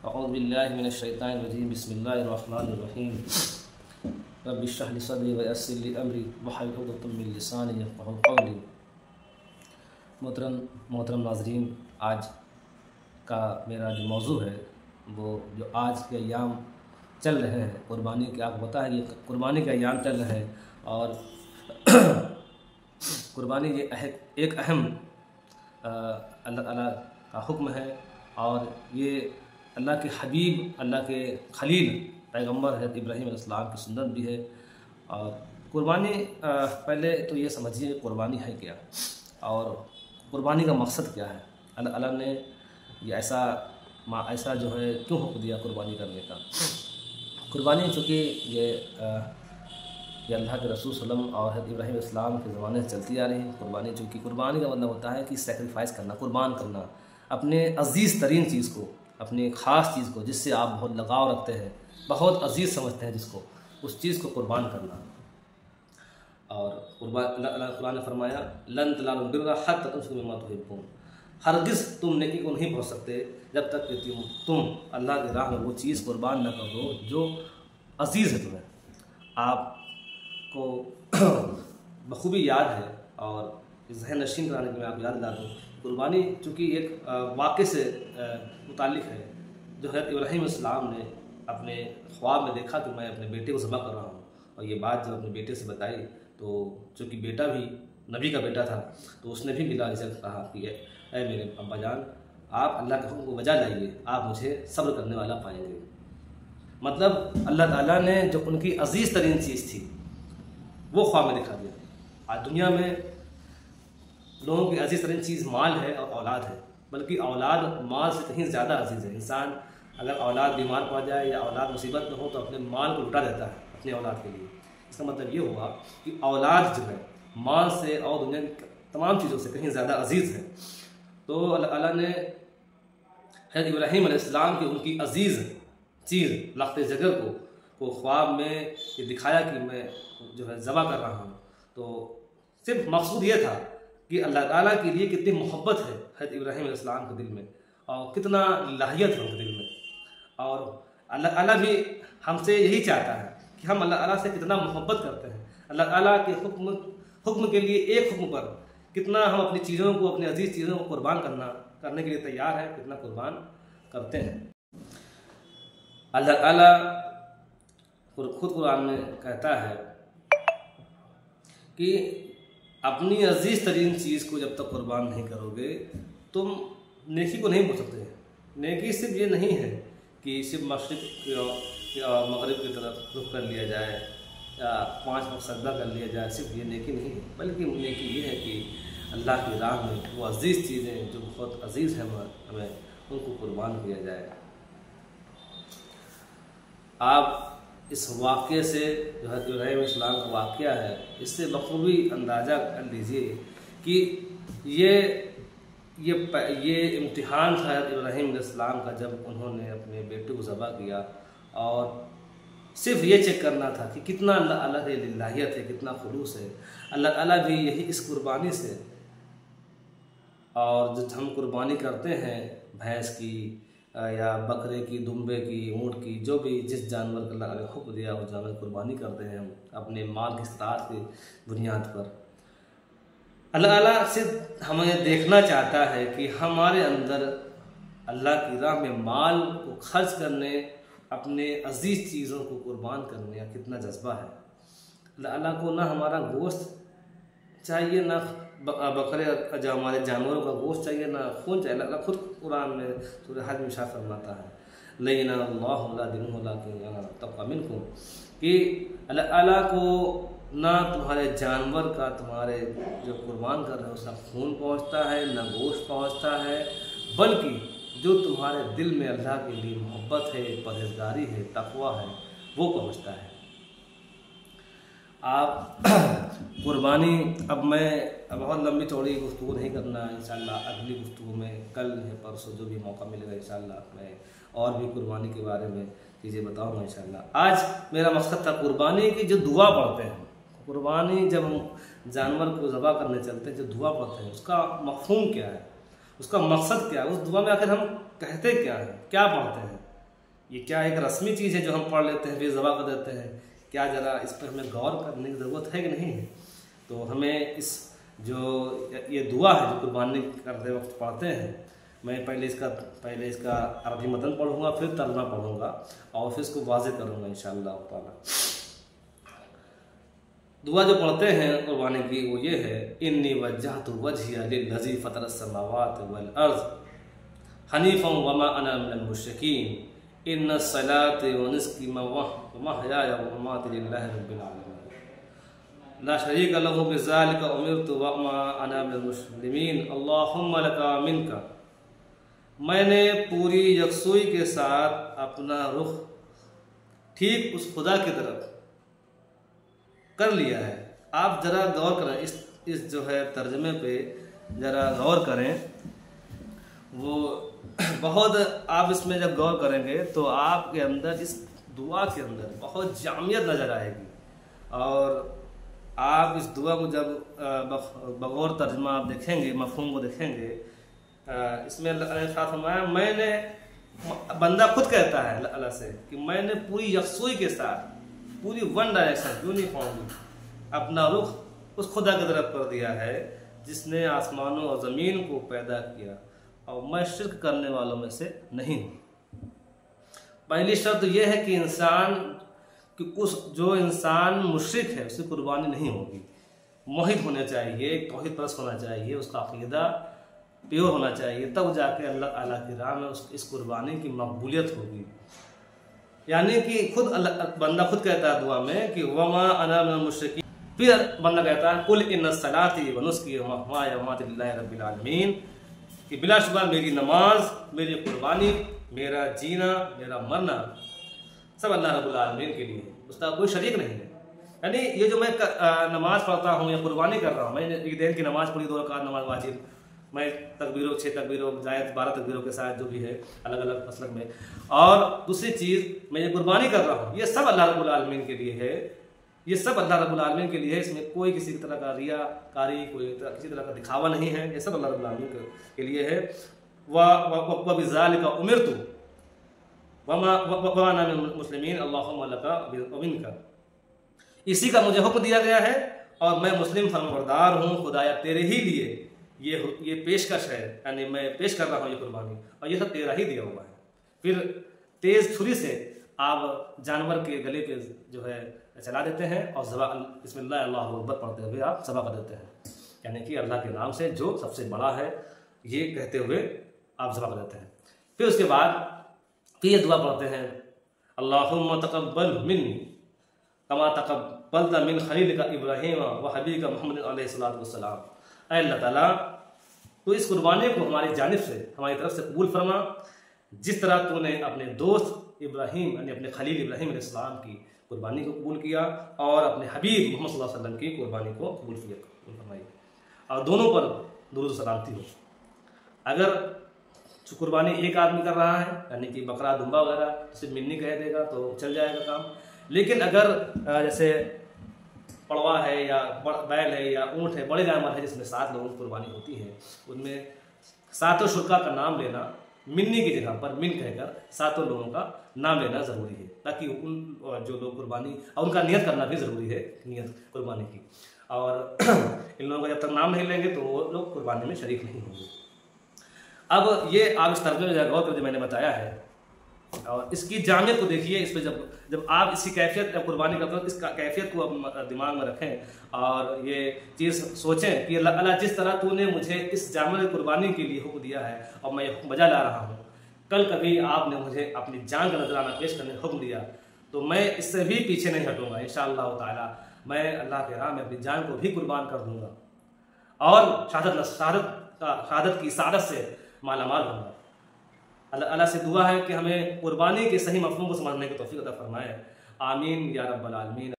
अऊज़ु बिल्लाहि मिनश शैतानिर रजीम बिस्मिल्लाहिर रहमानिर रहीम रब्बि इश्रह ली सदरी व यस्सिर ली अमरी वहलुल उक़दतम मिन लिसानी यफ़क़हू क़ौली। मोहतरम नाज़रीन, आज का मेरा जो मौजू है वो जो आज के अय्याम चल रहे हैं कुर्बानी के, आपको पता है ये कुर्बानी के अय्याम चल रहे हैं और कुर्बानी ये एक अहम अल्लाह ताला का हुक्म है और ये अल्लाह के हबीब, अल्लाह के खलील पैगंबर है इब्राहीम अलैहिस्सलाम की सुन्नत भी है। और कुर्बानी, पहले तो ये समझिए कुर्बानी है क्या और कुर्बानी का मकसद क्या है। अल्लाह ने ये ऐसा जो है क्यों हुक्म दिया कुर्बानी करने का। कुर्बानी चूँकि ये अल्लाह के रसूल सल्लम और हज़रत इब्राहीम अलैहिस्सलाम के ज़माने से चलती आ रही है। कुर्बानी चूँकि कुर्बानी का मतलब होता है कि सेक्रीफाइस करना, कुर्बान करना, अपने अज़ीज़ तरीन चीज़ को, अपनी ख़ास चीज़ को जिससे आप बहुत लगाव रखते हैं, बहुत अज़ीज़ समझते हैं जिसको, उस चीज़ को कुर्बान करना। और अल्लाह कुरान ने फरमाया लन तनालुल बिर्रा हत्ता तुनफ़िक़ू मिम्मा तुहिब्बून, हरगिज़ तुम नेकी को नहीं पहुँच सकते जब तक कि तुम अल्लाह की राह में वो चीज़ कुर्बान न कर दो जो अज़ीज़ है तुम्हें। आपको बखूबी याद है और ज़हन नशीन कराने के मैं आपको याद दिला दूँ, कुर्बानी चूँकि एक वाक़े से मुताल्लिक़ है जो हज़रत इब्राहीम अलैहिस्सलाम ने अपने ख्वाब में देखा कि मैं अपने बेटे को ज़बह कर रहा हूँ। और ये बात जब अपने बेटे से बताई तो चूँकि बेटा भी नबी का बेटा था तो उसने भी मिला इसे कहा कि ऐ मेरे अब्बा जान, आप अल्लाह के हुक्म को बजा लाइए, आप मुझे सब्र करने वाला पाएंगे। मतलब अल्लाह ताला ने जो उनकी अज़ीज़ तरीन चीज़ थी वो ख्वाब में दिखा दिया। आज दुनिया में लोगों की अज़ीज़ तरीन चीज़ माल है और औलाद है, बल्कि औलाद माल से कहीं ज़्यादा अज़ीज़ है। इंसान अगर औलाद बीमार पड़ जाए या औलाद मुसीबत में हो तो अपने माल को लुटा देता है अपनी औलाद के लिए। इसका मतलब ये हुआ कि औलाद जो है माल से और दुनिया की तमाम चीज़ों से कहीं ज़्यादा अज़ीज़ है। तो अल्लाह ने हज़रत इब्राहीम अलैहिस्सलाम की उनकी अज़ीज़ चीज़ लख्त जगर को ख्वाब में ये दिखाया कि मैं जो है ज़बह कर रहा हूँ। तो सिर्फ मकसूद ये था कि अल्लाह ताला के लिए कितनी मोहब्बत है हज़रत इब्राहीम अलैहिस्सलाम के दिल में और कितना लाहियत है उनके दिल में। और अल्लाह ताला भी हमसे यही चाहता है कि हम अल्लाह ताला से कितना मोहब्बत करते हैं। अल्लाह ताला के हुक्म के लिए एक हुक्म पर कितना हम अपनी चीज़ों को, अपनी अजीज़ चीज़ों को कुर्बान करने के लिए तैयार हैं, कितना कुर्बान करते हैं। अल्लाह ताला खुद कुरान में कहता है कि अपनी अजीज़ तरीन चीज़ को जब तक कुर्बान नहीं करोगे तुम नेकी को नहीं पहुँच सकते। नेकी सिर्फ ये नहीं है कि सिर्फ मशरिक़ या मगरिब की तरफ रुख कर लिया जाए या 5 वक्त सजदा कर लिया जाए, सिर्फ ये नेकी नहीं है, बल्कि नेकी ये है कि अल्लाह की राह में वो अज़ीज़ चीज़ें जो बहुत अज़ीज़ हैं हमें उनको कुर्बान किया जाए। आप इस वाक़े से जो हज़रत इब्राहीम अलैहिस्सलाम का वाक़या है, इससे बखूबी अंदाज़ा कर लीजिए कि ये इम्तिहान था हज़रत इब्राहीम अलैहिस्सलाम का जब उन्होंने अपने बेटे को ज़बह किया और सिर्फ ये चेक करना था कि कितना अल्लाह की लाहियत है, कितना खुलूस है। अल्लाह ताला भी यही इस कुर्बानी से, और जब हम कुर्बानी करते हैं भैंस की या बकरे की, दुम्बे की, ऊँट की, जो भी जिस जानवर का अल्लाह ने हुक्म दिया उस जानवर की कुर्बानी करते हैं हम अपने माल की इस्तात की बुनियाद पर। अल्लाह ताला सिर्फ हमें देखना चाहता है कि हमारे अंदर अल्लाह की राह में माल को खर्च करने, अपने अजीज़ चीज़ों को कुर्बान करने का कितना जज्बा है। अल्लाह को ना हमारा गोश्त चाहिए, ना बकरे जो हमारे जानवरों का गोश्त चाहिए, ना खून चाहिए। अल्लाह खुद कुरान में सूरह हज में इरशाद फरमाता है लयनाल्लाहु ला दिनुहु लाकिन तक़वा मिनकुम, कि अल्लाह को ना तुम्हारे जानवर का, तुम्हारे जो कुर्बान कर रहे हो उसका खून पहुँचता है, ना गोश्त पहुँचता है, बल्कि जो तुम्हारे दिल में अल्लाह के लिए मोहब्बत है, परहेज़गारी है, तक़वा है, वो पहुँचता है। आप कुर्बानी, अब मैं बहुत लंबी चौड़ी गुफ्तगू नहीं करना, इंशाअल्लाह अगली गुफ्तगू में कल है परसों जो भी मौका मिलेगा इंशाअल्लाह मैं और भी कुर्बानी के बारे में चीज़ें बताऊँगा इंशाअल्लाह। आज मेरा मकसद था कुर्बानी की जो दुआ पढ़ते हैं, कुर्बानी जब हम जानवर को ज़बह करने चलते हैं, जो दुआ पढ़ते हैं उसका मफ़हूम क्या है, उसका मकसद क्या है, उस दुआ में आखिर हम कहते क्या हैं, क्या पढ़ते हैं। ये क्या एक रस्मी चीज़ है जो हम पढ़ लेते हैं फिर ज़बा कर देते हैं? क्या ज़रा इस पर हमें गौर करने की ज़रूरत है कि नहीं है? तो हमें इस जो ये दुआ है जो कुर्बानी करते वक्त पढ़ते हैं, मैं पहले इसका अरबी मतन पढ़ूँगा, फिर तर्जुमा पढ़ूँगा और फिर इसको वाज़ेह करूँगा इंशाअल्लाह ताला। दुआ जो पढ़ते हैं कुर्बानी की वो ये है, इन्नी वज्जहतु वजहिया लिल्लज़ी फ़तरस समावाति वल अर्ज़ हनीफ़न वमा अना मिनल मुश्रिकीन इन्नस सलाति व नुस्की व महयाया व ममाती लिल्लाहि रब्बिल आलमीन ला शरीका लहू बिज़ालिका उमिरतु व मा अना मिनल मुस्लिमीन अल्लाहुम्मा लका मिनका। मैंने पूरी यकसुई के साथ अपना रुख ठीक उस खुदा की तरफ कर लिया है। आप ज़रा गौर करें इस जो है तर्जमे पे ज़रा गौर करें। वो बहुत आप इसमें जब गौर करेंगे तो आपके अंदर इस दुआ के अंदर बहुत जामियत नज़र आएगी और आप इस दुआ को जब बगौर तर्जमा आप देखेंगे, मफ़हूम को देखेंगे, इसमें फरमाया मैंने, बंदा खुद कहता है अल्लाह से कि मैंने पूरी यकसुई के साथ, पूरी वन डायरेक्शन यूनिफॉर्मली अपना रुख उस खुदा की तरफ कर दिया है जिसने आसमानों और ज़मीन को पैदा किया और मैं शिर्क करने वालों में से नहीं हूँ। पहली शर्त यह है कि जो इंसान मुशरिक है उसकी कुर्बानी नहीं होगी। मोहित होना चाहिए, तौहीद परस्त होना चाहिए, उसका अक़ीदा प्योर होना चाहिए, तब जाके अल्लाह ताला की राह में इस कुर्बानी की मकबूलियत होगी। यानी कि बंदा खुद कहता है दुआ में कि वमा अना मिनल मुश्रिकीन, फिर बंदा कहता है कुल इन्नस सलाती व नुस्की व महयाया व ममाती लिल्लाहि रब्बिल आलमीन, कि बिलाशुबा मेरी नमाज, मेरी कुर्बानी, मेरा जीना, मेरा मरना सब अल्लाह रब्बुल आलमीन के लिए है, उसका कोई शरीक नहीं है। यानी ये जो मैं नमाज पढ़ता हूँ या कुर्बानी कर रहा हूँ, मैंने ईदैन की नमाज पढ़ी, 2 रकात नमाज वाजिब, मैं तकबीरों 6 तकबीरों जायद 12 तकबीरों के साथ जो भी है अलग अलग मसलक में, और दूसरी चीज़ मैं ये कुर्बानी कर रहा हूँ, ये सब अल्लाह रब्बुल आलमीन के लिए है, ये सब अल्लाह रब्बुल आलमीन के लिए है। इसमें कोई किसी तरह का रियाकारी, किसी तरह का दिखावा नहीं है, ये सब अल्लाह रब्बुल आलमीन के लिए है। व बिज़ालिका उमिरतु व मा अना मिनल मुस्लिमीन अल्लाहुम्मा लका मिनका, इसी का मुझे हुक्म दिया गया है और मैं मुस्लिम फरमाबरदार हूँ खुदाया तेरे ही लिए ये पेशकश है, यानी मैं पेश कर रहा हूँ ये कुर्बानी, और ये सब तेरा ही दिया हुआ है। फिर तेज़ छुरी से आप जानवर के गले पे जो है चला देते हैं और बिस्मिल्लाह अल्लाहु अकबर पढ़ते हुए आप ज़बह कर देते हैं, यानी कि अल्लाह के नाम से जो सबसे बड़ा है ये कहते हुए आप ज़बह कर देते हैं। फिर उसके बाद फिर ये दुआ पढ़ते हैं, अल्लाहुम्मा तक़ब्बल मिन्नी कमा तक़ब्बलता मिन खलीलिका इब्राहीम व हबीबिका मुहम्मद अलैहिस्सलातु वस्सलाम। ऐ अल्लाह ताला, तो इस कुर्बानी को हमारी जानिब से, हमारी तरफ से कबूल फरमा, जिस तरह तूने अपने दोस्त इब्राहीम यानी अपने खलील इब्राहीम अलैहिस्सलाम की कुर्बानी को कबूल किया और अपने हबीब मोहम्मद सल्लल्लाहु अलैहि वसल्लम की कुर्बानी को कबूल फरमाई, और दोनों पर दुरूद सलामती हो। अगर कुर्बानी एक आदमी कर रहा है, यानी कि बकरा दुम्बा वगैरह, सिर्फ मिन्नी कह देगा तो चल जाएगा काम, लेकिन अगर जैसे पड़वा है या बैल है या ऊँट है, बड़े जानवर है जिसमें 7 लोगों की कुर्बानी होती है, उनमें 7 शुरका का नाम लेना, मिन्नी की जगह पर मिन कहकर 7 लोगों का नाम लेना ज़रूरी है, ताकि उन जो लोग कुर्बानी, और उनका नियत करना भी ज़रूरी है, नियत कुर्बानी की, और इन लोगों का जब तक नाम नहीं लेंगे तो वो लोग कुर्बानी में शरीक नहीं होंगे। अब ये आप इस तर्जुमे में गौर करके मैंने बताया है, और इसकी जामियत को देखिए। इस पर जब आप इसकी कैफियत कुर्बानी करते हो, इस कैफियत को दिमाग में रखें और ये चीज़ सोचें कि अल्लाह जिस तरह तूने मुझे इस जानवर की कुर्बानी के लिए हुक्म दिया है और मैं हुक्म बजा ला रहा हूँ, कल कभी आपने मुझे अपनी जान का नजराना पेश करने का हुक्म दिया तो मैं इससे भी पीछे नहीं हटूँगा। इंशाअल्लाह ताला मैं अल्लाह के राह में अपनी जान को भी कुर्बान कर दूँगा और शहादत की सादत से मालामाल होगा। अल्लाह से दुआ है कि हमें कुर्बानी के सही मफ़हूम को समझने की तौफीक अता फरमाए। आमीन या रब्बल आलमीन।